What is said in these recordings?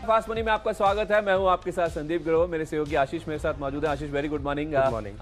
Fast money में आपका स्वागत है। मैं हूं आपके साथ संदीप ग्रोवर, मेरे सहयोगी आशीष मेरे साथ मौजूद है। आशीष, वेरी गुड मॉर्निंग।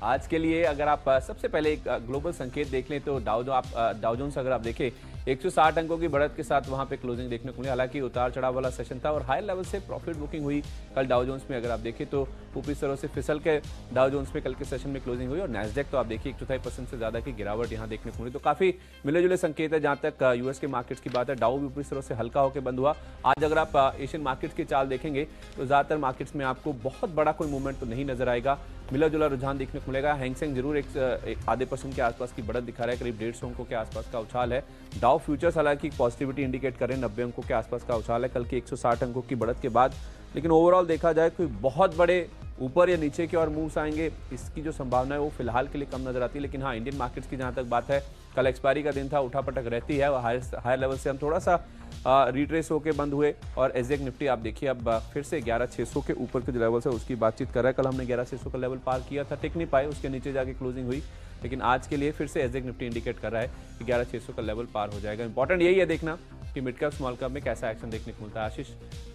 आज के लिए अगर आप सबसे पहले एक ग्लोबल संकेत देख लें तो डाउ जोन्स अगर आप देखें 160 अंकों की बढ़त के साथ वहां पे क्लोजिंग देखने को मिली। हालांकि उतार चढ़ाव वाला सेशन था और हाई लेवल से प्रॉफिट बुकिंग हुई कल डाउ जोन्स में। अगर आप देखें तो ऊपरी स्तरों से फिसल के डाउ जोन्स में कल के सेशन में क्लोजिंग हुई और नैस्डैक तो आप देखिए 1/4% से ज्यादा की गिरावट यहां देखने को मिली। तो काफी मिले जुले संकेत है जहां तक यूएस के मार्केट्स की बात है। डाउ भी ऊपरी स्तरों से हल्का होकर बंद हुआ। आज अगर आप एशियन मार्केट्स की चाल देखेंगे तो ज्यादातर मार्केट्स में आपको बहुत बड़ा कोई मूवमेंट तो नहीं नजर आएगा, मिला जुला रुझान देखने को मिलेगा। हैंगसेंग जरूर एक आधे % के आसपास की बढ़त दिखा रहा है, करीब 150 अंकों के आसपास का उछाल है। डाउ फ्यूचर्स हालांकि पॉजिटिविटी इंडिकेट कर रहे हैं, 90 अंकों के आसपास का उछाल है कल के 160 अंकों की बढ़त के बाद। लेकिन ओवरऑल देखा जाए कोई बहुत बड़े ऊपर या नीचे की और मूव्स आएंगे इसकी जो संभावना है वो फिलहाल के लिए कम नजर आती है। लेकिन हाँ, इंडियन मार्केट्स की जहां तक बात है, कल एक्सपायरी का दिन था, उठापटक रहती है। हायर लेवल से हम थोड़ा सा रिट्रेस होकर बंद हुए और एसजेक निफ्टी आप देखिए अब फिर से 11600 के ऊपर के जो लेवल है उसकी बातचीत कर रहा है। कल हमने 11600 का लेवल पार किया था, टिक नहीं पाए, उसके नीचे जाके क्लोजिंग हुई। लेकिन आज के लिए फिर से एसजेक निफ्टी इंडिकेट कर रहा है कि 11600 का लेवल पार हो जाएगा। इंपॉर्टेंट यही है देखना कि मिड कैप स्मॉल कैप में कैसा एक्शन देखने को मिलता है। आशीष,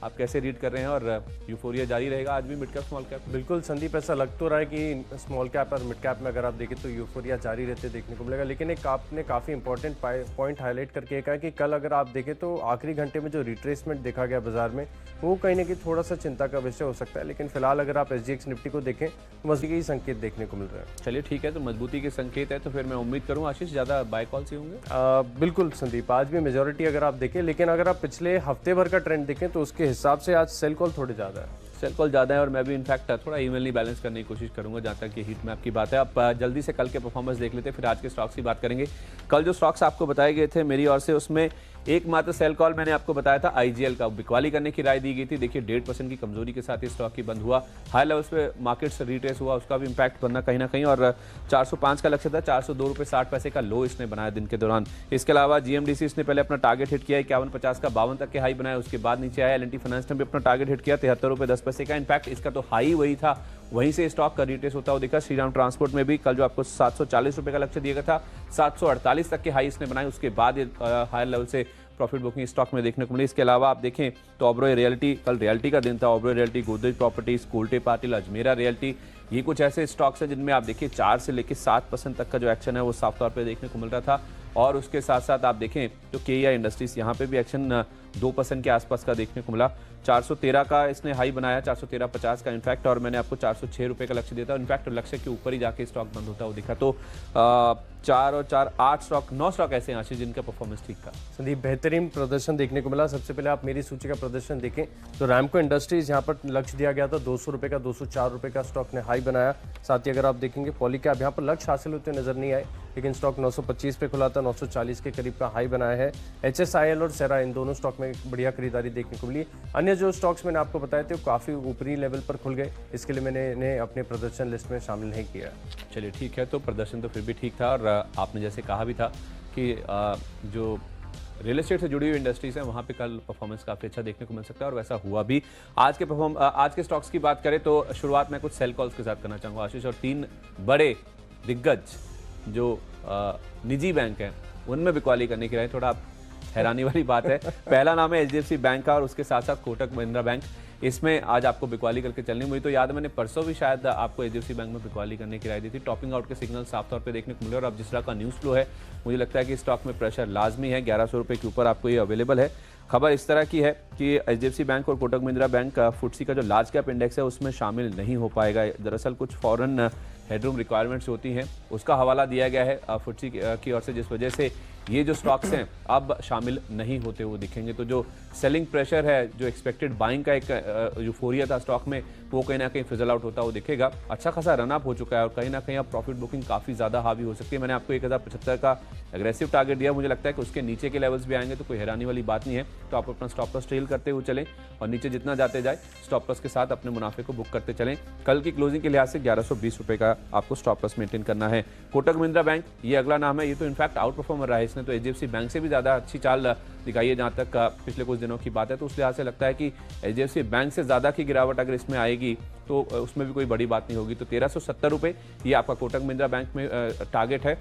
आप कैसे रीड कर रहे हैं और यूफोरिया जारी रहेगा आज भी मिड कैप स्मॉल कैप? बिल्कुल संदीप, ऐसा लग तो रहा है कि स्मॉल कैप और मिड कैप में अगर आप देखें तो यूफोरिया जारी रहते देखने को मिलेगा। लेकिन एक आपने काफ़ी इंपॉर्टेंट पॉइंट हाईलाइट करके कहा कि कल अगर आप देखें तो आखिरी घंटे में जो रिट्रेसमेंट देखा गया बाजार में वो कहीं ना कहीं थोड़ा सा चिंता का विषय हो सकता है। लेकिन फिलहाल अगर आप एसजीएक्स निफ्टी को देखें तो मजबूती के संकेत देखने को मिल रहे हैं। चलिए ठीक है, तो मजबूती के संकेत है तो फिर मैं उम्मीद करूँ आशीष ज़्यादा बाय कॉल से होंगे। बिल्कुल संदीप, आज भी मेजोरिटी अगर आप देखें, लेकिन अगर आप पिछले हफ्ते भर का ट्रेंड देखें तो उसके हिसाब से आज सेल कॉल थोड़े ज़्यादा है। सेल कॉल ज़्यादा है और मैं भी इनफैक्ट थोड़ा इवनली बैलेंस करने की कोशिश करूंगा जहाँ तक ये हीट मैप की बात है। आप जल्दी से कल के परफॉर्मेंस देख लेते हैं, फिर आज के स्टॉक्स की बात करेंगे। कल जो स्टॉक्स आपको बताए गए थे मेरी ओर से, उसमें एकमात्र सेल कॉल मैंने आपको बताया था आईजीएल का, बिकवाली करने की राय दी गई थी। देखिए 1.5% की कमजोरी के साथ ये स्टॉक की बंद हुआ। हाई लेवल्स पे मार्केट्स रिट्रेस हुआ, उसका भी इंपैक्ट बनना कहीं ना कहीं। और 405 का लक्ष्य था, 402.60 का लो इसने बनाया दिन के दौरान। इसके अलावा जीएमडीसी इसने पहले अपना टारगेट हिट किया, 51.50 का 52 तक के हाई बनाया, उसके बाद नीचे आया। एल&टी फाइनेंस ने भी अपना टारगेट हिट किया 73.10 का। इनफैक्ट इसका तो हाई वही था, वहीं से स्टॉक का रिट्रेस होता हुआ दिखा। श्रीराम ट्रांसपोर्ट में भी कल जो आपको 740 रुपए का लक्ष्य दिया गया था, 748 तक के हाई इसने बनाए, उसके बाद हायर लेवल से प्रॉफिट बुकिंग स्टॉक में देखने को मिली। इसके अलावा आप देखें तो ओबरॉय रियल्टी, कल रियल्टी का दिन था। Oberoi realty, Godrej properties, Kolte Patil, Ajmera realty, ये कुछ ऐसे स्टॉक्स हैं जिनमें आप देखिए 4 से लेकर 7% तक का जो एक्शन है वो साफ तौर पे देखने को मिल रहा था। और उसके साथ साथ आप देखें तो केईआई इंडस्ट्रीज, यहाँ पे भी एक्शन 2% के आसपास का देखने को मिला। 413 का इसने हाई बनाया, 413.50 का इनफैक्ट, और मैंने आपको 406 रुपये का लक्ष्य दिया था। इनफैक्ट लक्ष्य के ऊपर ही जाके स्टॉक बंद होता हुआ दिखा। तो 4 और 4 8 स्टॉक 9 स्टॉक ऐसे आशीष जिनका परफॉर्मेंस ठीक था। संदीप, बेहतरीन प्रदर्शन देखने को मिला। सबसे पहले आप मेरी सूची का प्रदर्शन देखें तो रैमको इंडस्ट्रीज यहाँ पर लक्ष्य दिया गया था 200 रुपये का, 204 रुपये का स्टॉक ने हाई बनाया। साथ ही अगर आप देखेंगे पॉलीकैब, यहाँ पर लक्ष्य हासिल होते नजर नहीं आए, लेकिन स्टॉक 925 पे खुला था, 940 के करीब का हाई बनाया है। एचएसआईएल और सेरा, इन दोनों स्टॉक में बढ़िया खरीदारी देखने को मिली। अन्य जो स्टॉक्स मैंने आपको बताए थे वो काफ़ी ऊपरी लेवल पर खुल गए, इसके लिए मैंने इन्हें अपने प्रदर्शन लिस्ट में शामिल नहीं किया। चलिए ठीक है, तो प्रदर्शन तो फिर भी ठीक था। और आपने जैसे कहा भी था कि जो रियल एस्टेट से जुड़ी हुई इंडस्ट्रीज हैं वहाँ पे कल परफॉर्मेंस काफ़ी अच्छा देखने को मिल सकता है और वैसा हुआ भी। आज के स्टॉक्स की बात करें तो शुरुआत मैं कुछ सेल कॉल्स के साथ करना चाहूँगा आशीष, और 3 बड़े दिग्गज जो निजी बैंक हैं उनमें बिकवाली करने की राय, थोड़ा हैरानी वाली बात है। पहला नाम है एचडीएफसी बैंक का और उसके साथ साथ कोटक महिंद्रा बैंक, इसमें आज आपको बिकवाली करके चलनी। मुझे तो याद है मैंने परसों भी शायद आपको एचडीएफसी बैंक में बिकवाली करने की राय दी थी। टॉपिंग आउट के सिग्नल साफ तौर पे देखने को मिले और अब जिस तरह का न्यूज़ फ्लो है मुझे लगता है कि स्टॉक में प्रेशर लाजमी है। 1100 रुपये के ऊपर आपको ये अवेलेबल है। खबर इस तरह की है कि एचडीएफसी बैंक और कोटक महिंद्रा बैंक फुटसी का जो लार्ज कैप इंडेक्स है उसमें शामिल नहीं हो पाएगा। दरअसल कुछ फॉरेन हेडरूम रिक्वायरमेंट्स होती हैं, उसका हवाला दिया गया है फुटसी की ओर से, जिस वजह से ये जो स्टॉक्स हैं अब शामिल नहीं होते हुए दिखेंगे। तो जो सेलिंग प्रेशर है, जो एक्सपेक्टेड बाइंग का एक यूफोरिया था स्टॉक में, वो कहीं ना कहीं फिजल आउट होता हुआ दिखेगा। अच्छा खासा रन अप हो चुका है और कहीं ना कहीं अब प्रॉफिट बुकिंग काफ़ी ज़्यादा हावी हो सकती है। मैंने आपको 1075 का एग्रेसिव टारगेट दिया, मुझे लगता है कि उसके नीचे के लेवल्स भी आएंगे तो कोई हैरानी वाली बात नहीं है। तो आप अपना स्टॉप लॉस ट्रेल करते हुए चलें और नीचे जितना जाते जाए स्टॉप लॉस के साथ अपने मुनाफे को बुक करते चलें। कल की क्लोजिंग के लिहाज से 1120 रुपये का आपको स्टॉप लॉस मेंटेन करना है। कोटक महिंद्रा बैंक, ये अगला नाम है, ये तो इनफैक्ट आउट परफॉर्मर रहा है, इसने तो एचडीएफसी बैंक से भी ज़्यादा अच्छी चाल दिखाई है जहाँ तक पिछले कुछ दिनों की बात है। तो उस लिहाज से लगता है कि एचडीएफसी बैंक से ज़्यादा की गिरावट अगर इसमें आएगी तो उसमें भी कोई बड़ी बात नहीं होगी। तो 1370 रुपये ये आपका कोटक महिंद्रा बैंक में टारगेट है।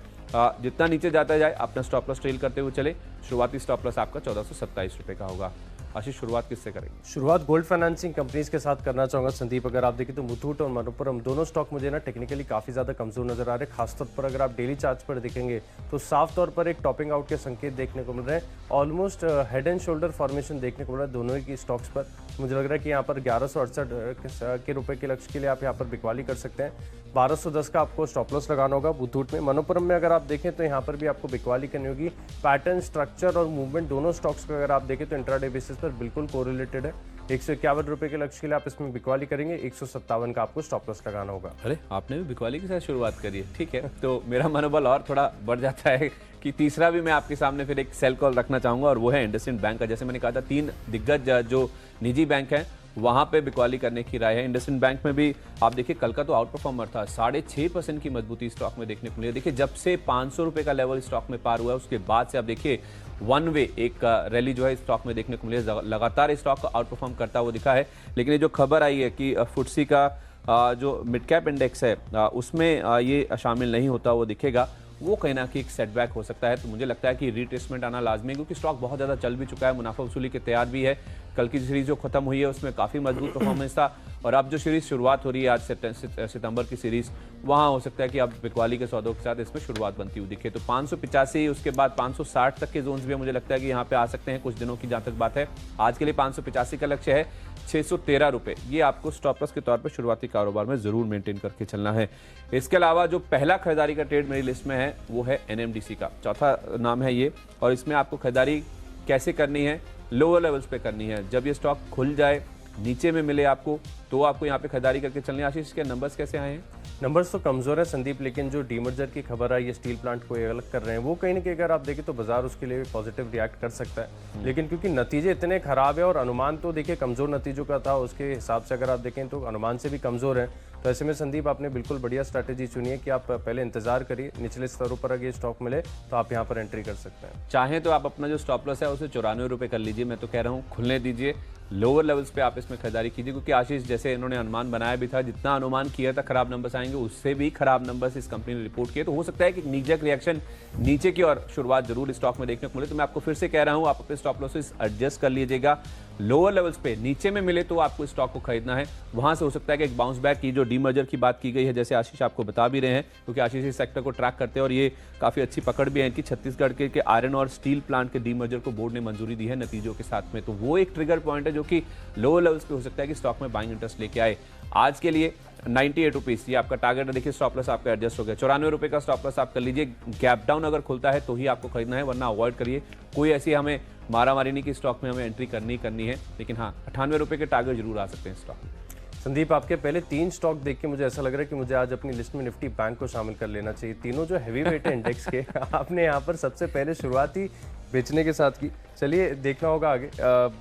जितना नीचे जाता जाए अपना स्टॉप लॉस ट्रेल करते हुए चले। शुरुआती स्टॉप लॉस आपका 1427 रुपये का होगा। आशीष, शुरुआत किससे करेंगे? शुरुआत गोल्ड फाइनेंसिंग कंपनीज के साथ करना चाहूंगा संदीप। अगर आप देखें तो मुथूट और मनप्पुरम दोनों स्टॉक मुझे ना टेक्निकली काफी ज्यादा कमजोर नजर आ रहे हैं। खासतौर पर अगर आप डेली चार्ट पर देखेंगे तो साफ तौर पर एक टॉपिंग आउट के संकेत देखने को मिल रहे हैं। Almost head and shoulder formation देखने को मिल रहा है दोनों ही स्टॉक्स पर। मुझे लग रहा है कि यहाँ पर 1168 के रुपए के लक्ष्य के लिए आप यहाँ पर बिकवाली कर सकते हैं। 1210 का आपको स्टॉप लॉस लगाना होगा मुथूट में। मनप्पुरम में अगर आप देखें तो यहाँ पर भी आपको बिकवाली करनी होगी। पैटर्न, स्ट्रक्चर और मूवमेंट दोनों स्टॉक्स का अगर आप देखें तो इंट्राडे बेसिस पर बिल्कुल कोरिलेटेड है। 151 रुपए के लक्ष्य के लिए आप इसमें बिकवाली करेंगे। 157 का आपको स्टॉप लॉस लगाना होगा। अरे, आपने भी बिकवाली के साथ शुरुआत करी है, ठीक है। तो मेरा मनोबल और थोड़ा बढ़ जाता है कि तीसरा भी मैं आपके सामने फिर एक सेल कॉल रखना चाहूंगा, और वो है इंडसइंड बैंक का। जैसे मैंने कहा था, 3 दिग्गज जो निजी बैंक हैं वहां पे बिकवाली करने की राय है। इंडसइंड बैंक में भी आप देखिए, कल का तो आउट परफॉर्मर था, 6.5% की मजबूती स्टॉक में देखने को मिली है। देखिए, जब से 500 रुपए का लेवल स्टॉक में पार हुआ है, उसके बाद से आप देखिए वन वे एक रैली जो है स्टॉक में देखने को मिली है। लगातार स्टॉक आउट परफॉर्म करता हुआ दिखा है। लेकिन ये जो खबर आई है कि फुटसी का जो मिड कैप इंडेक्स है उसमें ये शामिल नहीं होता वो दिखेगा, वो कहीं ना कहीं एक सेटबैक हो सकता है। तो मुझे लगता है कि रिट्रेसमेंट आना लाजमी है, क्योंकि स्टॉक बहुत ज़्यादा चल भी चुका है, मुनाफा वसूली के तैयार भी है। कल की सीरीज जो खत्म हुई है उसमें काफ़ी मजबूत परफॉर्मेंस था, और अब जो सीरीज शुरुआत हो रही है आज सितंबर की सीरीज, वहाँ हो सकता है कि अब बिकवाली के सौदों के साथ इसमें शुरुआत बनती हुई दिखे। तो 585, उसके बाद 560 तक के जोन्स भी मुझे लगता है कि यहाँ पे आ सकते हैं कुछ दिनों की, जहाँ तक बात है। आज के लिए 585 का लक्ष्य है। 613 रुपए ये आपको स्टॉप लॉस के तौर पर शुरुआती कारोबार में जरूर मेंटेन करके चलना है। इसके अलावा जो पहला खरीदारी का ट्रेड मेरी लिस्ट में है वो है एनएमडीसी का, चौथा नाम है ये। और इसमें आपको खरीदारी कैसे करनी है? लोअर लेवल्स पे करनी है। जब ये स्टॉक खुल जाए, नीचे में मिले आपको, तो आपको यहाँ पे खरीदारी करके चलनी है। आशीष, के नंबर्स कैसे आए हैं? नंबर्स तो कमजोर है संदीप, लेकिन जो डीमर्जर की खबर आई है, स्टील प्लांट को ये अलग कर रहे हैं, वो कहीं ना कहीं अगर आप देखें तो बाजार उसके लिए पॉजिटिव रिएक्ट कर सकता है। लेकिन क्योंकि नतीजे इतने खराब है और अनुमान तो देखिए कमजोर नतीजों का था, उसके हिसाब से अगर आप देखें तो अनुमान से भी कमजोर है। तो ऐसे में संदीप आपने बिल्कुल बढ़िया स्ट्रैटेजी चुनी है कि आप पहले इंतजार करिए, निचले स्तरों पर अगर ये स्टॉक मिले तो आप यहाँ पर एंट्री कर सकते हैं। चाहें तो आप अपना जो स्टॉप लॉस है उसे 94 रुपए कर लीजिए। मैं तो कह रहा हूँ खुलने दीजिए, लोअर लेवल्स पे आप इसमें खरीदारी कीजिए, क्योंकि आशीष जैसे इन्होंने अनुमान बनाया भी था, जितना अनुमान किया था खराब नंबर्स आएंगे, उससे भी खराब नंबर्स इस कंपनी ने रिपोर्ट किए। तो हो सकता है कि नीजक रिएक्शन नीचे की और शुरुआत जरूर स्टॉक में देखने को मिले। तो मैं आपको फिर से कह रहा हूं, आप अपने स्टॉप लॉसेस एडजस्ट कर लीजिएगा। लोअर लेवल्स पे नीचे में मिले तो आपको स्टॉक को खरीदना है, वहां से हो सकता है कि एक बाउंस बैक की जो डीमर्जर की बात की गई है, जैसे आशीष आपको बता भी रहे हैं, क्योंकि आशीष इस सेक्टर को ट्रैक करते हैं और ये काफी अच्छी पकड़ भी है इनकी। छत्तीसगढ़ के आयरन और स्टील प्लांट के डीमर्जर को बोर्ड ने मंजूरी दी है नतीजों के साथ में। तो वो एक ट्रिगर पॉइंट है जो कि लोअर लेवल्स पे हो सकता है कि स्टॉक में बाइंग इंटरेस्ट लेके आए। आज के लिए 98 रुपीज ये आपका टारगेट है। देखिए, स्टॉप लॉस आपका एडजस्ट हो गया। 94 रुपए का स्टॉप लॉस आप कर लीजिए। गैप डाउन अगर खुलता है तो ही आपको खरीदना है, वरना अवॉइड करिए। कोई ऐसी हमें मारामारी नहीं कि स्टॉक में हमें एंट्री करनी है, लेकिन हाँ 98 रुपए के टारगेट जरूर आ सकते हैं स्टॉक में। संदीप, आपके पहले 3 स्टॉक देख के मुझे ऐसा लग रहा है कि मुझे आज अपनी लिस्ट में निफ्टी बैंक को शामिल कर लेना चाहिए। तीनों जो हैवी वेट है इंडेक्स के, आपने यहाँ पर सबसे पहले शुरुआत ही बेचने के साथ की। चलिए देखना होगा आगे।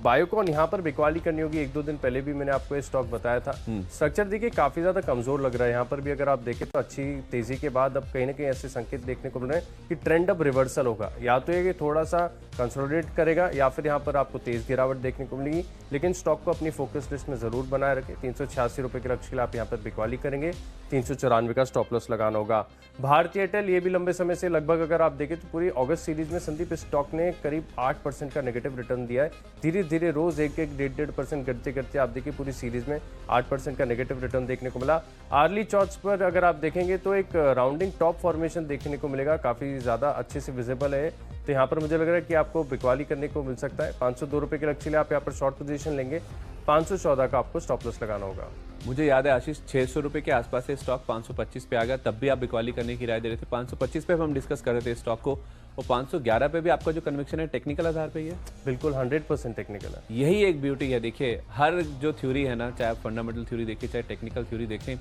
बायोकॉन यहाँ पर बिकवाली करनी होगी। 1-2 दिन पहले भी मैंने आपको ये स्टॉक बताया था। स्ट्रक्चर देखिए काफी ज्यादा कमजोर लग रहा है। यहाँ पर भी अगर आप देखें तो अच्छी तेजी के बाद अब कहीं ना कहीं ऐसे संकेत देखने को मिल रहे हैं कि ट्रेंड अब रिवर्सल होगा। या तो ये थोड़ा सा कंसोलिडेट करेगा या फिर यहाँ पर आपको तेज गिरावट देखने को मिलेगी। लेकिन स्टॉक को अपनी फोकस लिस्ट में जरूर बनाए रखें। 386 रुपए के लक्ष्य के लिए आप यहाँ पर बिकवाली करेंगे। 394 का स्टॉप लॉस लगाना होगा। भारतीय एयरटेल ये भी लंबे समय से लगभग अगर आप देखें तो पूरी अगस्त सीरीज में संदीप स्टॉक ने करीब 8% का नेगेटिव रिटर्न दिया है। धीरे धीरे रोज 1-1.5% करते करते आप देखिए पूरी सीरीज में 8% का नेगेटिव रिटर्न देखने को मिला। आर्ली चार्ट्स पर अगर आप देखेंगे तो एक राउंडिंग टॉप फॉर्मेशन देखने को मिलेगा, काफी ज्यादा अच्छे से विजिबल है। तो यहाँ पर मुझे लग रहा है कि आपको बिकवाली करने को मिल सकता है। 502 रुपए के लक्ष्य के लिए आप यहाँ पर शॉर्ट पोजीशन लेंगे। 514 का आपको स्टॉप लॉस लगाना होगा। मुझे याद है आशीष 600 रुपए के आसपास से स्टॉक 525 पे आ गया, तब भी आप बिकवाली करने की राय दे रहे थे। 525 पे हम डिस्कस कर रहे थे स्टॉक को, और 511 पे भी आपका जो कन्विक्शन है टेक्निकल आधार पे ही है। बिल्कुल 100% टेक्निकल है। यही एक ब्यूटी है। देखिए, हर जो थ्योरी है ना, चाहे आप फंडामेंटल थ्योरी देखें चाहे टेक्निकल थ्योरी देखें,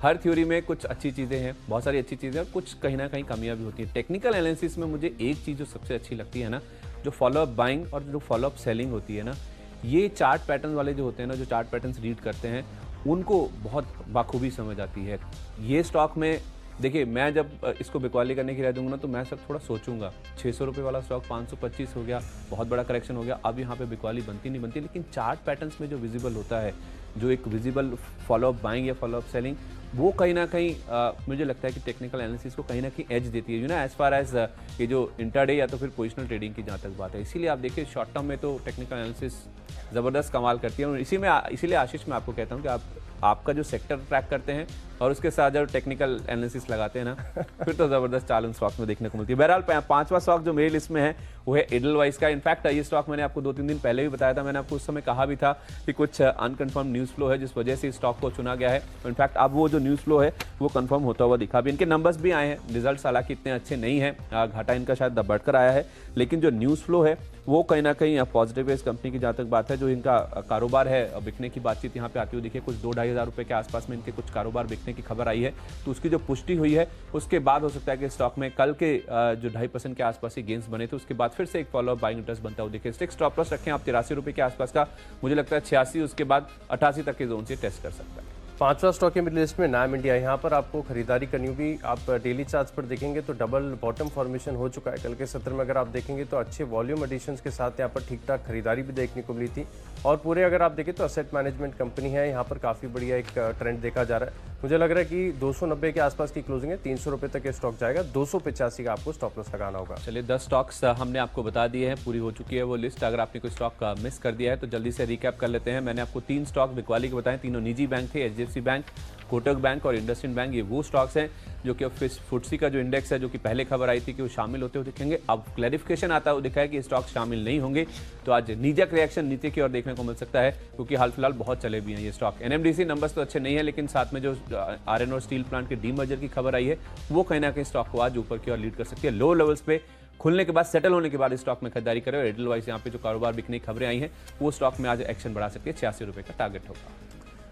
हर थ्योरी में कुछ अच्छी चीज़ें हैं, बहुत सारी अच्छी चीज़ें, और कुछ कहीं ना कहीं कमियां भी होती हैं। टेक्निकल एनालिसिस में मुझे एक चीज़ जो सबसे अच्छी लगती है ना, जो फॉलोअप बाइंग और जो फॉलोअप सेलिंग होती है ना, ये चार्ट पैटर्न वाले जो होते हैं ना, जो चार्ट पैटर्न्स रीड करते हैं, उनको बहुत बाखूबी समझ आती है। ये स्टॉक में देखिए, मैं जब इसको बिकवाली करने की राय दूंगा ना, तो मैं सब थोड़ा सोचूंगा। 600 रुपये वाला स्टॉक 525 हो गया, बहुत बड़ा करेक्शन हो गया, अब यहाँ पे बिकवाली बनती नहीं बनती। लेकिन चार्ट पैटर्न्स में जो विजिबल होता है जो एक विजिबल फॉलोअप बाइंग या फॉलोअप सेलिंग, वो कहीं ना कहीं मुझे लगता है कि टेक्निकल एनालिसिस को कहीं ना कहीं एज देती है, एज फार एज ये जो इंटरडे या तो फिर पोजिशनल ट्रेडिंग की जहाँ तक बात है। इसीलिए आप देखिए शॉर्ट टर्म में तो टेक्निकल एनालिसिस ज़बरदस्त कमाल करती है। और इसीलिए आशीष मैं आपको कहता हूँ कि आपका जो सेक्टर ट्रैक करते हैं और उसके साथ जब टेक्निकल एनालिसिस लगाते हैं ना फिर तो ज़बरदस्त चाल उन स्टॉक में देखने को मिलती है। बहरहाल पांचवा स्टॉक जो मेरी लिस्ट में है वो है एडलवाइस का। इनफैक्ट ये स्टॉक मैंने आपको 2-3 दिन पहले भी बताया था, मैंने आपको उस समय कहा भी था कि कुछ अनकन्फर्म न्यूज़ फ्लो है जिस वजह से इस स्टॉक को चुना गया है। इनफैक्ट अब वो जो न्यूज़ फ्लो है वो कंफर्म होता हुआ दिखा भी। इनके नंबर्स भी आए हैं, रिजल्ट्स हालांकि इतने अच्छे नहीं हैं, घाटा इनका शायद बढ़कर आया है, लेकिन जो न्यूज़ फ्लो है वो कहीं ना कहीं पॉजिटिव है इस कंपनी की। जहाँ तक बात है जो इनका कारोबार है, बिकने की बातचीत यहाँ पे आती हुई देखिए, कुछ 2-2.5 हज़ार रुपये के आसपास में इनके कुछ कारोबार बिकने की खबर आई है। तो उसकी जो पुष्टि हुई है उसके बाद हो सकता है कि स्टॉक में कल के जो 2.5% के आसपास ही गेंस बने थे, उसके बाद फिर से एक फॉलोअप बाइंग इंटरेस्ट बनता हुआ देखिए। स्टिक स्टॉप लॉस रखें आप 83 रुपये के आसपास का, मुझे लगता है 86, उसके बाद 88 तक के जोन से टेस्ट कर सकता है। पांचवा स्टॉक है मेरी लिस्ट में नाम इंडिया। यहाँ पर आपको खरीदारी करनी होगी। आप डेली चार्ट्स पर देखेंगे तो डबल बॉटम फॉर्मेशन हो चुका है। कल के सत्र में अगर आप देखेंगे तो अच्छे वॉल्यूम एडिशंस के साथ यहाँ पर ठीक ठाक खरीदारी भी देखने को मिली थी। और पूरे अगर आप देखें तो असेट मैनेजमेंट कंपनी है, यहाँ पर काफ़ी बढ़िया एक ट्रेंड देखा जा रहा है। मुझे लग रहा है कि 290 के आसपास की क्लोजिंग है, 300 रुपये तक ये स्टॉक जाएगा, 285 का आपको स्टॉप लॉस लगाना होगा। चलिए 10 स्टॉक्स हमने आपको बता दिए हैं, पूरी हो चुकी है वो लिस्ट। अगर आपने कोई स्टॉक मिस कर दिया है तो जल्दी से रिकैप कर लेते हैं। मैंने आपको 3 स्टॉक बिकवाली के बताए, तीनों निजी बैंक थे, HDFC बैंक, कोटक बैंक और इंडसइंड बैंक। ये वो स्टॉक्स हैं जो कि फुटसी का जो इंडेक्स है, जो कि पहले खबर आई थी कि वो शामिल होते हुए दिखेंगे, अब क्लैरिफिकेशन आता हुआ दिखा है कि स्टॉक शामिल नहीं होंगे। तो आज नीजक रिएक्शन नीचे की ओर देखने को मिल सकता है, क्योंकि हाल फिलहाल बहुत चले भी हैं ये स्टॉक। NMDC नंबर्स तो अच्छे नहीं है, लेकिन साथ में जो आयरन और स्टील प्लांट के डीमर्जर की खबर आई है वो कहीं ना कहीं स्टॉक को आज ऊपर की ओर लीड कर सकती है। लो लेवल्स पे खुलने के बाद, सेटल होने के बाद स्टॉक में खरीदारी करें। और एडलवाइस यहाँ पे जो कारोबार बिकने की खबरें आई हैं वो स्टॉक में आज एक्शन बढ़ा सकती है, 86 रुपये का टारगेट होगा।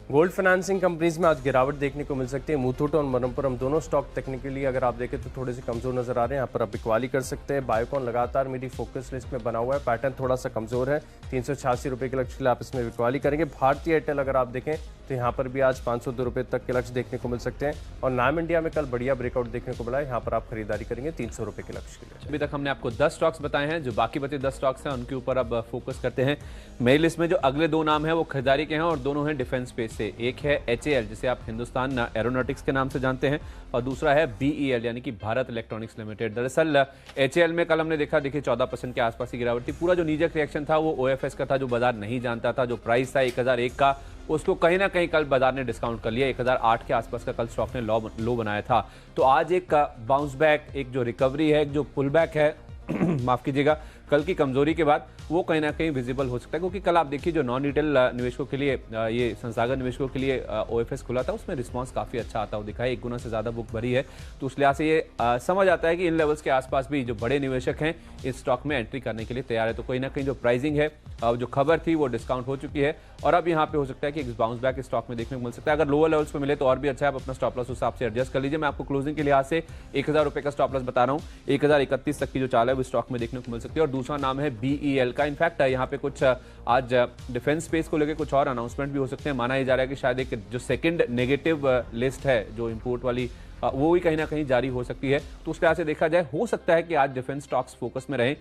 गोल्ड फाइनेंसिंग कंपनीज में आज गिरावट देखने को मिल सकती है। मुथूट और मनप्पुरम दोनों स्टॉक टेक्निकली अगर आप देखें तो थोड़े से कमजोर नजर आ रहे हैं। यहाँ पर आप बिकवाली कर सकते हैं। बायोकॉन लगातार मेरी फोकस लिस्ट में बना हुआ है, पैटर्न थोड़ा सा कमजोर है, 386 रुपये के लक्ष्य के लिए आप इसमें बिकवाली करेंगे। भारतीय एयरटेल अगर आप देखें तो यहाँ पर भी आज 502 रुपये तक के लक्ष्य देखने को मिल सकते हैं। और नाम इंडिया में कल बढ़िया ब्रेकआउट देखने को मिला है, यहाँ पर आप खरीदारी करेंगे 300 रुपये के लक्ष्य के लिए। अभी तक हमने आपको 10 स्टॉक्स बताए हैं, जो बाकी बचे 10 स्टॉक्स हैं उनके ऊपर अब फोकस करते हैं। मेरी लिस्ट में जो अगले 2 नाम हैं वो खरीदारी के हैं और दोनों हैं डिफेंस स्पेस से। एक है HAL, जिसे आप हिंदुस्तान एरोनॉटिक्स के नाम से जानते हैं, और दूसरा है BEL यानी कि भारत इलेक्ट्रॉनिक्स लिमिटेड। दरअसल HAL में कल हमने देखा, देखिए 14% के आसपास की गिरावट थी। पूरा जो नीजक रिएक्शन था वो OFS का था, जो बाजार नहीं जानता था। जो प्राइस था 1001 का, उसको कहीं ना कहीं कल बाजार ने डिस्काउंट कर लिया। 1008 के आसपास का कल स्टॉक ने लो बनाया था। तो आज एक बाउंस बैक, एक जो रिकवरी है, एक जो पुल बैक है माफ कीजिएगा, कल की कमजोरी के बाद वो कहीं ना कहीं विजिबल हो सकता है। क्योंकि कल आप देखिए जो नॉन रिटेल निवेशकों के लिए, ये संस्थागत निवेशकों के लिए OFS खुला था, उसमें रिस्पांस काफ़ी अच्छा आता हुआ दिखा है। 1 गुना से ज़्यादा बुक भरी है। तो उस लिहाज से ये समझ आता है कि इन लेवल्स के आसपास भी जो बड़े निवेशक हैं इस स्टॉक में एंट्री करने के लिए तैयार है। तो कहीं ना कहीं जो प्राइसिंग है, जो खबर थी वो डिस्काउंट हो चुकी है और अब यहाँ पे हो सकता है कि एक बाउंस बैक स्टॉक में देखने को मिल सकता है। अगर लोअर लेवल्स पे मिले तो और भी अच्छा है, आप अपना स्टॉप लॉस उस हिसाब से एडजस्ट कर लीजिए। मैं आपको क्लोजिंग के लिहाज से 1000 रुपये का स्टॉप लॉस बता रहा हूँ। 1031 तक की जो चाल है वो स्टॉक में देखने को मिल सकती है। और दूसरा नाम है BEL का। इनफैक्ट यहाँ पे कुछ आज डिफेंस स्पेस को लेकर कुछ और अनाउंसमेंट भी हो सकते हैं। माना यह जा रहा है कि शायद एक जो सेकंड नेगेटिव लिस्ट है, जो इंपोर्ट वाली, वो भी कहीं ना कहीं जारी हो सकती है। तो उस लिहाज से देखा जाए, हो सकता है कि आज डिफेंस स्टॉक्स फोकस में रहें।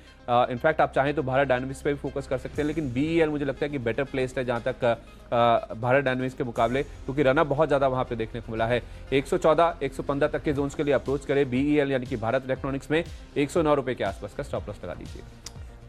इनफैक्ट आप चाहें तो भारत डायनामिक्स पे भी फोकस कर सकते हैं, लेकिन BEL मुझे लगता है कि बेटर प्लेस्ड है जहां तक भारत डायनामिक्स के मुकाबले, क्योंकि रनअप बहुत ज़्यादा वहां पे देखने को मिला है। 114, 115 तक के जोन्स के लिए अप्रोच करें। BEL यानी कि भारत इलेक्ट्रॉनिक्स में 109 रुपये के आसपास का स्टॉप लॉस लगा दीजिए।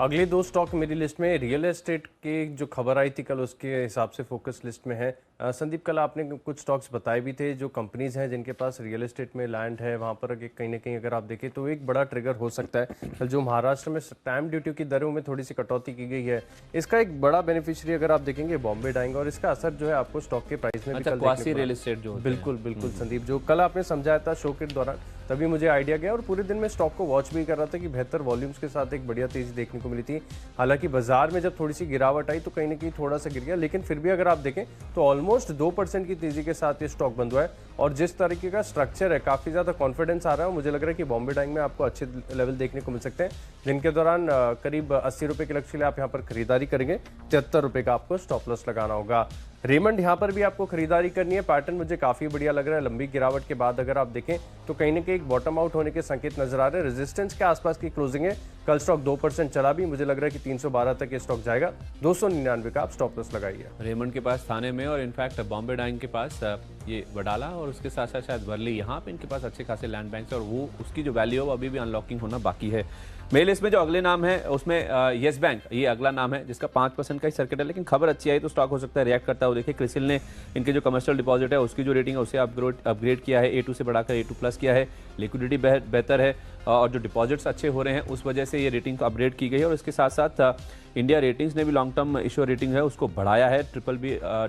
अगले 2 स्टॉक मेरी लिस्ट में रियल एस्टेट की जो खबर आई थी कल, उसके हिसाब से फोकस लिस्ट में है। संदीप, कल आपने कुछ स्टॉक्स बताए भी थे, जो कंपनीज हैं जिनके पास रियल एस्टेट में लैंड है, वहाँ पर कहीं ना कहीं अगर आप देखें तो एक बड़ा ट्रिगर हो सकता है। कल जो महाराष्ट्र में स्टैम्प ड्यूटी की दरों में थोड़ी सी कटौती की गई है, इसका एक बड़ा बेनिफिशियरी अगर आप देखेंगे बॉम्बे डाइंग, और इसका असर जो है आपको स्टॉक के प्राइस में भी कल देखने को रियल एस्टेट जो बिल्कुल संदीप, जो कल आपने समझाया था शो के दौरान, तभी मुझे आइडिया गया और पूरे दिन में स्टॉक को वॉच भी कर रहा था कि बेहतर वॉल्यूम्स के साथ एक बढ़िया तेजी देखने को मिली थी। हालांकि बाजार में जब थोड़ी सी गिरावट आई तो कहीं ना कहीं थोड़ा सा गिर गया, लेकिन फिर भी अगर आप देखें तो ऑलमोस्ट 2% की तेजी के साथ ये स्टॉक बंद हुआ है। और जिस तरीके का स्ट्रक्चर है, काफी ज्यादा कॉन्फिडेंस आ रहा है। मुझे लग रहा है कि बॉम्बे डाइंग में आपको अच्छे लेवल देखने को मिल सकते हैं, जिनके दौरान करीब 80 रुपए के लक्ष्य के लिए आप यहाँ पर खरीदारी करेंगे। 73 रुपए का आपको स्टॉप लॉस लगाना होगा। रेमंड, यहाँ पर भी आपको खरीदारी करनी है। पैटर्न मुझे काफी बढ़िया लग रहा है। लंबी गिरावट के बाद अगर आप देखें तो कहीं ना कहीं एक बॉटम आउट होने के संकेत नजर आ रहे हैं। रेजिस्टेंस के आसपास की क्लोजिंग है, कल स्टॉक 2% चला भी, मुझे लग रहा है कि 312 तक ये स्टॉक जाएगा। 299 का आप स्टॉप लॉस लगाइए। रेमंड के पास थाने में और इनफैक्ट बॉम्बे डाइंग के पास ये वडाला और उसके साथ साथ शायद वर्ली, यहाँ पे इनके पास अच्छे खासे लैंड बैंक है और वो उसकी जो वैल्यू है वो अभी भी अनलॉकिंग होना बाकी है। मेरे लिस्ट में जो अगले नाम है उसमें येस बैंक, ये अगला नाम है जिसका 5% का ही सर्किट है, लेकिन खबर अच्छी आई तो स्टॉक हो सकता है रिएक्ट करता हो। देखिए क्रिसिल ने इनके जो कमर्शियल डिपॉजिट है उसकी जो रेटिंग है उसे अपग्रेड किया है, A2 से बढ़ाकर A2 प्लस किया है। लिक्विडिटी बेहतर है और जो डिपॉजिट्स अच्छे हो रहे हैं उस वजह से ये रेटिंग को अपग्रेड की गई है। और इसके साथ साथ इंडिया रेटिंग्स ने भी लॉन्ग टर्म इश्यूर रेटिंग है उसको बढ़ाया है,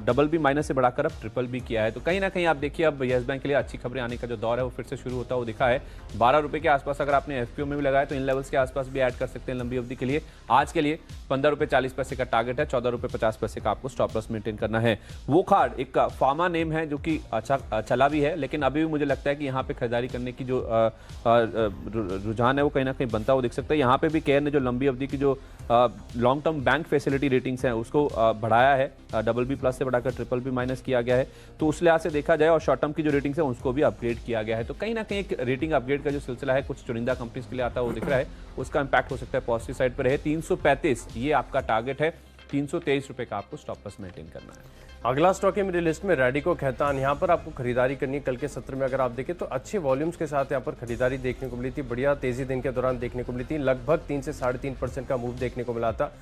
डबल बी माइनस से बढ़ाकर अब ट्रिपल बी किया है। तो कहीं ना कहीं आप देखिए अब येस बैंक के लिए अच्छी खबरें आने का जो दौर है वो फिर से शुरू होता हुआ दिखा है। 12 रुपये के आसपास अगर आपने एफपीओ में भी लगाया तो इन लेवल्स के आसपास भी ऐड कर सकते हैं लंबी अवधि के लिए। आज के लिए 15 रुपये 40 पैसे का टारगेट है, 14 रुपये 50 पैसे का आपको स्टॉप लॉस मेंटेन करना है। वो कार्ड एक फार्मा नेम है जो कि अच्छा चला भी है, लेकिन अभी भी मुझे लगता है कि यहाँ पे खरीदारी करने की जो रुझान है वो कहीं ना कहीं बनता हुआ दिख सकता है। यहाँ पे भी केयर ने जो लंबी अवधि की जो long term bank facility ratings हैं उसको बढ़ाया है, डबल बी प्लस से बढ़ाकर ट्रिपल बी माइनस किया गया है। तो उस लिहाज से देखा जाए और शॉर्ट टर्म की जो रेटिंग्स है उसको भी अपग्रेड किया गया है। तो कहीं ना कहीं एक रेटिंग अपग्रेड का जो सिलसिला है कुछ चुनिंदा कंपनीज के लिए आता हुआ दिख रहा है, उसका इंपैक्ट हो सकता है पॉजिटिव साइड पर है। 335 ये आपका टारगेट है, 323 रुपये का आपको स्टॉप लॉस मेंटेन करना है। अगला स्टॉक है मेरी लिस्ट में रैडिको खैतान। यहाँ पर आपको खरीदारी करनी है। कल के सत्र में अगर आप देखें तो अच्छे वॉल्यूम्स के साथ यहाँ पर खरीदारी देखने को मिली थी, बढ़िया तेजी दिन के दौरान देखने को मिली थी। लगभग 3 से 3.5% का मूव देखने को मिला था।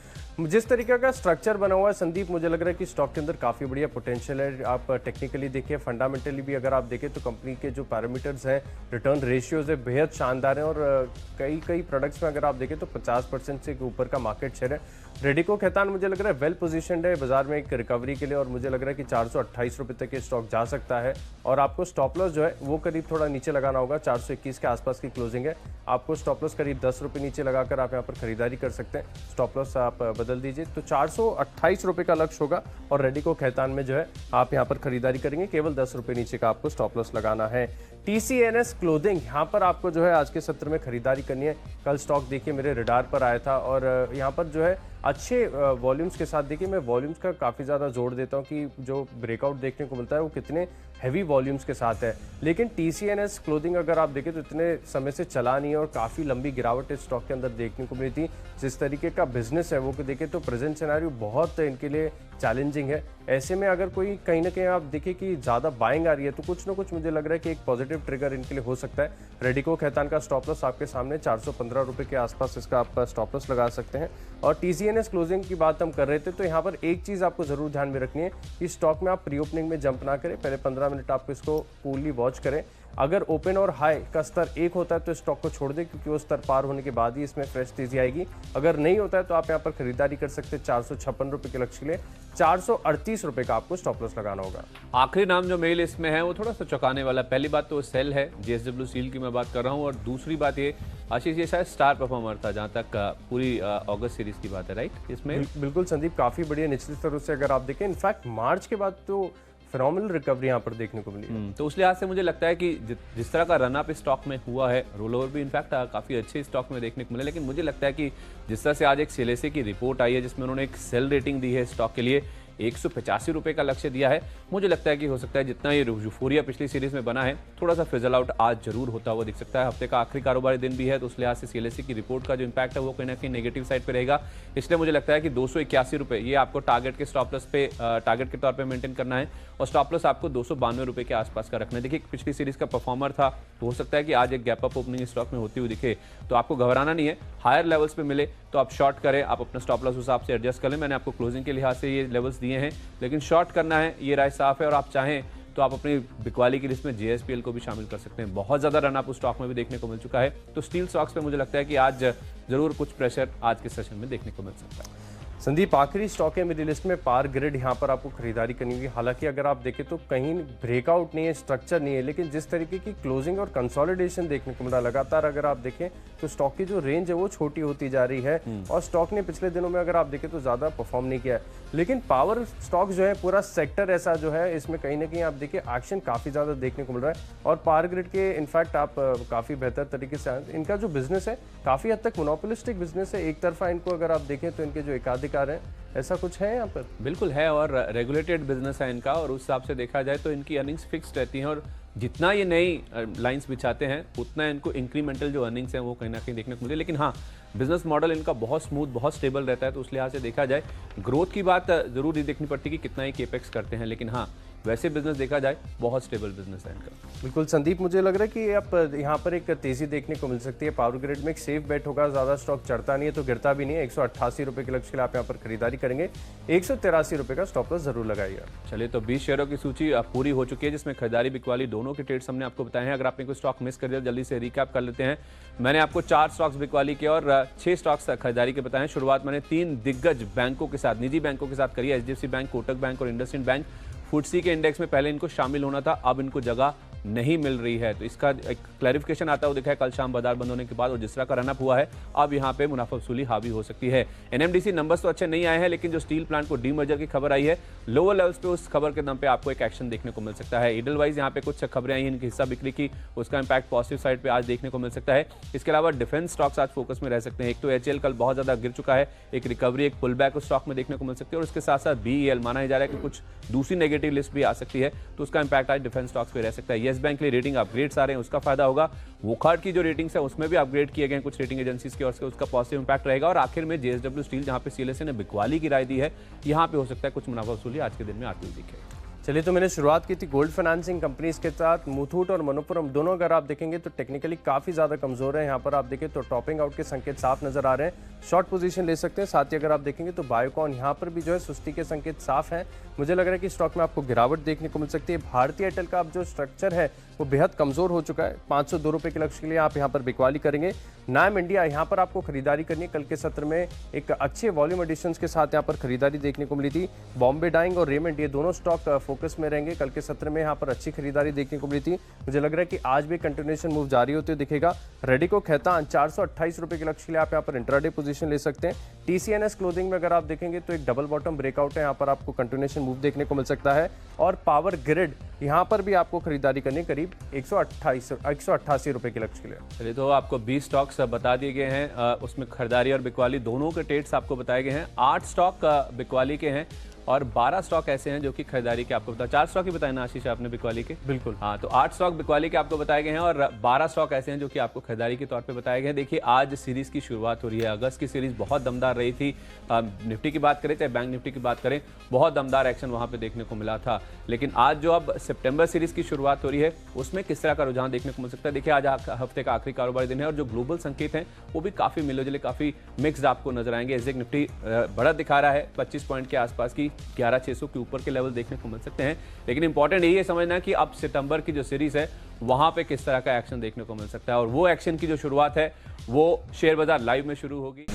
जिस तरीके का स्ट्रक्चर बना हुआ है संदीप, मुझे लग रहा है कि स्टॉक के अंदर काफ़ी बढ़िया पोटेंशियल है। आप टेक्निकली देखिए, फंडामेंटली भी अगर आप देखें तो कंपनी के जो पैरामीटर्स हैं, रिटर्न रेशियोज है, बेहद शानदार हैं और कई प्रोडक्ट्स में अगर आप देखें तो 50% से ऊपर का मार्केट शेयर है। रेडिको खैतान मुझे लग रहा है वेल पोजीशनड है बाजार में एक रिकवरी के लिए और मुझे लग रहा है कि 428 रुपये तक ये स्टॉक जा सकता है। और आपको स्टॉप लॉस जो है वो करीब थोड़ा नीचे लगाना होगा, 421 के आसपास की क्लोजिंग है। आपको स्टॉप लॉस करीब 10 रुपये नीचे लगाकर आप यहाँ पर खरीदारी कर सकते हैं। स्टॉप लॉस आप बदल दीजिए तो 428 रुपये का लक्ष्य होगा और रेडिको खैतान में जो है आप यहाँ पर खरीदारी करेंगे, केवल 10 रुपये नीचे का आपको स्टॉप लॉस लगाना है। TCNS क्लोथिंग, यहाँ पर आपको जो है आज के सत्र में खरीदारी करनी है। कल स्टॉक देखिए मेरे रडार पर आया था और यहाँ पर जो है अच्छे वॉल्यूम्स के साथ देखिए, मैं वॉल्यूम्स का काफ़ी ज़्यादा जोड़ देता हूँ कि जो ब्रेकआउट देखने को मिलता है वो कितने हैवी वॉल्यूम्स के साथ है। लेकिन TCNS क्लोथिंग अगर आप देखें तो इतने समय से चला नहीं है और काफ़ी लंबी गिरावट इस स्टॉक के अंदर देखने को मिली थी। जिस तरीके का बिजनेस है वो देखें तो प्रेजेंट सिनेरियो बहुत इनके लिए चैलेंजिंग है। ऐसे में अगर कोई कहीं ना कहीं आप देखिए कि ज़्यादा बाइंग आ रही है तो कुछ ना कुछ मुझे लग रहा है कि एक पॉजिटिव ट्रिगर इनके लिए हो सकता है। रेडिको खैतान का स्टॉप लॉस आपके सामने 415 रुपये के आसपास इसका आप स्टॉप लॉस लगा सकते हैं। और TCNS क्लोजिंग की बात हम कर रहे थे तो यहाँ पर एक चीज़ आपको ज़रूर ध्यान में रखनी है कि स्टॉक में आप प्री ओपनिंग में जंप ना करें, पहले 15 मिनट आप इसको कूलली वॉच करें। अगर ओपन और हाई का स्तर 1 होता है तो स्टॉक को छोड़ दें क्योंकि वो स्तर पार होने के बाद ही इसमें फ्रेश तेजी आएगी। अगर नहीं होता है तो आप यहाँ पर खरीदारी कर सकते हैं 456 रुपये के लक्ष्य के लिए। 438 रुपये का आपको स्टॉप लॉस लगाना होगा। आखिरी नाम जो मेरी लिस्ट में है वो थोड़ा सा चौंकाने वाला। पहली बात तो सेल है, JSW स्टील की मैं बात कर रहा हूँ, और दूसरी बात ये आशीष ये शायद स्टार परफॉर्मर था जहाँ तक पूरी अगस्त सीरीज की बात है, राइट? इसमें बिल्कुल संदीप, काफ़ी बढ़िया निचली स्तरों से अगर आप देखें, इनफैक्ट मार्च के बाद तो फिनोमिनल रिकवरी यहाँ पर देखने को मिली। तो उस लिहाज से मुझे लगता है कि जिस तरह का रन अप स्टॉक में हुआ है, रोल ओवर भी इनफैक्ट काफ़ी अच्छे स्टॉक में देखने को मिले, लेकिन मुझे लगता है कि जिस तरह से आज एक CLSA की रिपोर्ट आई है जिसमें उन्होंने एक सेल रेटिंग दी है स्टॉक के लिए, 185 रुपये का लक्ष्य दिया है, मुझे लगता है कि हो सकता है जितना ये यूफोरिया पिछली सीरीज में बना है थोड़ा सा फिजल आउट आज जरूर होता हुआ दिख सकता है। हफ्ते का आखिरी कारोबारी दिन भी है तो उस लिहाज से CLSA की रिपोर्ट का जो इंपैक्ट है वो कहीं ना कहीं नेगेटिव साइड पे रहेगा। इसलिए मुझे लगता है कि 281 रुपये ये आपको टारगेट के स्टॉप लॉस पे टारगेट के तौर पर मेंटेन करना है और स्टॉप लॉस आपको 292 रुपये के आसपास का रखना है। देखिए पिछली सीरीज का परफॉर्मर था तो हो सकता है कि आज एक गैप अप ओपनिंग स्टॉक में होती हुई दिखे, तो आपको घबराना नहीं है। हायर लेवल्स पे मिले तो आप शॉर्ट करें, आप अपना स्टॉप लॉस उस हिसाब से एडजस्ट कर लें। मैंने आपको क्लोजिंग के लिहाज से ये लेवल्स दिए हैं, लेकिन शॉर्ट करना है ये राय साफ है। और आप चाहें तो आप अपनी बिकवाली की लिस्ट में JSPL को भी शामिल कर सकते हैं। बहुत ज़्यादा रन अप उस स्टॉक में भी देखने को मिल चुका है। तो स्टील स्टॉक्स पे मुझे लगता है कि आज जरूर कुछ प्रेशर आज के सेशन में देखने को मिल सकता है। संदीप, आखिरी स्टॉक है मेरी लिस्ट में पार ग्रिड, यहाँ पर आपको खरीदारी करनी होगी। हालांकि अगर आप देखें तो कहीं ब्रेकआउट नहीं है, स्ट्रक्चर नहीं है, लेकिन जिस तरीके की क्लोजिंग और कंसोलिडेशन देखने को मिला लगातार अगर आप देखें तो स्टॉक की जो रेंज है वो छोटी होती जा रही है और स्टॉक ने पिछले दिनों में अगर आप देखें तो ज़्यादा परफॉर्म नहीं किया है। लेकिन पावर स्टॉक जो है, पूरा सेक्टर ऐसा जो है, इसमें कहीं ना कहीं आप देखिए एक्शन काफ़ी ज़्यादा देखने को मिल रहा है और पावर ग्रिड के इनफैक्ट आप काफ़ी बेहतर तरीके से इनका जो बिजनेस है काफ़ी हद तक मोनोपोलिस्टिक बिजनेस है। एक तरफा इनको अगर आप देखें तो इनके जो एकाधिकार हैं, ऐसा कुछ है यहाँ पर? बिल्कुल है और रेगुलेटेड बिजनेस है इनका और उस हिसाब से देखा जाए तो इनकी अर्निंग्स फिक्स्ड रहती हैं और जितना ये नई लाइंस बिछाते हैं उतना इनको इंक्रीमेंटल जो अर्निंग्स हैं वो कहीं ना कहीं देखने को मिले। लेकिन हाँ, बिजनेस मॉडल इनका बहुत स्मूथ, बहुत स्टेबल रहता है, तो उस लिहाज से देखा जाए ग्रोथ की बात जरूर नहीं देखनी पड़ती कि कितना ही केपेक्स करते हैं, लेकिन हाँ वैसे बिजनेस देखा जाए बहुत स्टेबल बिजनेस है इनका। बिल्कुल संदीप, मुझे लग रहा है कि आप यहाँ पर एक तेजी देखने को मिल सकती है। पावर ग्रिड में एक सेफ बेट होगा, ज़्यादा स्टॉक चढ़ता नहीं है तो गिरता भी नहीं है। 188 रुपये के लक्ष्य के लिए आप यहाँ पर खरीदारी करेंगे, 183 रुपये का स्टॉप लॉस जरूर लगाइएगा। चलिए, तो 20 शेयरों की सूची पूरी हो चुकी है जिसमें खरीदारी बिकवाली दोनों के ट्रेड्स हमने आपको बताए हैं। अगर आपने कोई स्टॉक मिस कर दिया जल्दी से रिकैप कर लेते हैं। मैंने आपको 4 स्टॉक्स बिकवाली के और 6 स्टॉक्स खरीदारी के बताए हैं। शुरुआत मैंने 3 दिग्गज बैंकों के साथ, निजी बैंकों के साथ करी है, HDFC बैंक, कोटक बैंक और इंडसइंड बैंक। फुटसी के इंडेक्स में पहले इनको शामिल होना था, अब इनको जगह नहीं मिल रही है, तो इसका एक क्लैरिफिकेशन आता हुआ दिखा है कल शाम बाजार बंद होने के बाद, और जिस तरह का रनअप हुआ है अब यहाँ पे मुनाफा वसूली हावी हो सकती है। NMDC नंबर्स तो अच्छे नहीं आए हैं, लेकिन जो स्टील प्लांट को डीमर्जर की खबर आई है लोअर लेवल्स पे, उस खबर के दम पे आपको एक एक्शन देखने को मिल सकता है। इडल वाइज यहाँ पे कुछ खबरें आई हैं इनकी हिस्सा बिक्री की, उसका इंपैक्ट पॉजिटिव साइड पे आज देखने को मिल सकता है। इसके अलावा डिफेंस स्टॉक्स आज फोकस में रह सकते हैं। एक तो HL कल बहुत ज्यादा गिर चुका है, एक रिकवरी, एक पुल बैक उस स्टॉक में देखने को मिल सकती है, और उसके साथ साथ BEL माना जा रहा है कि कुछ दूसरी नेगेटिव लिस्ट भी आ सकती है, तो उसका इंपैक्ट आज डिफेंस स्टॉक्स पे रह सकता है। येस बैंक के लिए रेटिंग अपग्रेड्स आ रहे हैं, उसका फायदा होगा। वोखार्ड की जो रेटिंग्स है उसमें भी अपग्रेड किए गए कुछ रेटिंग एजेंसीज की ओर से, उसका पॉजिटिव इंपैक्ट रहेगा। और आखिर में JSW स्टील, जहां पे CLSA ने बिकवाली की राय दी है, यहां पे हो सकता है कुछ मुनाफा वसूली आज के दिन में आती हुई दिखे। चलिए, तो मैंने शुरुआत की थी गोल्ड फाइनेंसिंग कंपनीज के साथ। मुथूट और मनोपुरम दोनों अगर आप देखेंगे तो टेक्निकली काफ़ी ज़्यादा कमजोर है। यहाँ पर आप देखें तो टॉपिंग आउट के संकेत साफ नजर आ रहे हैं, शॉर्ट पोजीशन ले सकते हैं। साथ ही अगर आप देखेंगे तो बायोकॉन यहाँ पर भी जो है सुस्ती के संकेत साफ हैं। मुझे लग रहा है कि स्टॉक में आपको गिरावट देखने को मिल सकती है। भारतीय एयरटेल का अब जो स्ट्रक्चर है वो बेहद कमजोर हो चुका है। 502 रुपये के लक्ष्य के लिए आप यहाँ पर बिकवाली करेंगे। नाम इंडिया, यहाँ पर आपको खरीदारी करनी है। कल के सत्र में एक अच्छे वॉल्यूम एडिशंस के साथ यहाँ पर खरीदारी देखने को मिली थी। बॉम्बे डाइंग और रेमंड, ये दोनों स्टॉक फोकस में रहेंगे। कल के सत्र में यहाँ पर अच्छी खरीदारी देखने को मिली थी। मुझे लग रहा है कि आज भी कंटिन्यूएशन मूव जारी होते हुए दिखेगा। रेडिको खैतान 428 रुपये के लक्ष्य के लिए आप यहाँ पर इंट्राडे पोजीशन ले सकते हैं। TCNS क्लोथिंग में अगर आप देखेंगे तो एक डबल बॉटम ब्रेकआउट है, यहाँ पर आपको कंटिन्यूएशन मूव देखने को मिल सकता है। और पावर ग्रिड, यहाँ पर भी आपको खरीदारी करनी करीब 188 रुपये के लक्ष्य के लिए। चलिए, तो आपको 20 स्टॉक्स बता दिए गए हैं, उसमें खरीदारी और बिकवाली दोनों के ट्रेड्स आपको बताए गए हैं। 8 स्टॉक बिकवाली के हैं और 12 स्टॉक ऐसे हैं जो कि खरीदारी के आपको बताया। 4 स्टॉक ही बताए ना आशीष आपने बिकवाली के? बिल्कुल, हाँ, तो 8 स्टॉक बिकवाली के आपको बताए गए हैं और 12 स्टॉक ऐसे हैं जो कि आपको खरीदारी के तौर पे बताए गए हैं। देखिए, आज सीरीज की शुरुआत हो रही है। अगस्त की सीरीज बहुत दमदार रही थी। निफ्टी की बात करें चाहे बैंक निफ्टी की बात करें, बहुत दमदार एक्शन वहां पे देखने को मिला था। लेकिन आज जो अब सितंबर सीरीज की शुरुआत हो रही है उसमें किस तरह का रुझान देखने को मिल सकता है? देखिए, आज हफ्ते का आखिरी कारोबारी दिन है और जो ग्लोबल संकेत हैं वो भी काफी मिले जुले, काफी मिक्स्ड आपको नजर आएंगे। एसजेक निफ्टी बढ़त दिखा रहा है 25 पॉइंट के आसपास की, 11,600 के ऊपर के लेवल देखने को मिल सकते हैं। लेकिन इंपॉर्टेंट यही है समझना कि अब सितंबर की जो सीरीज है वहां पे किस तरह का एक्शन देखने को मिल सकता है, और वो एक्शन की जो शुरुआत है वो शेयर बाजार लाइव में शुरू होगी।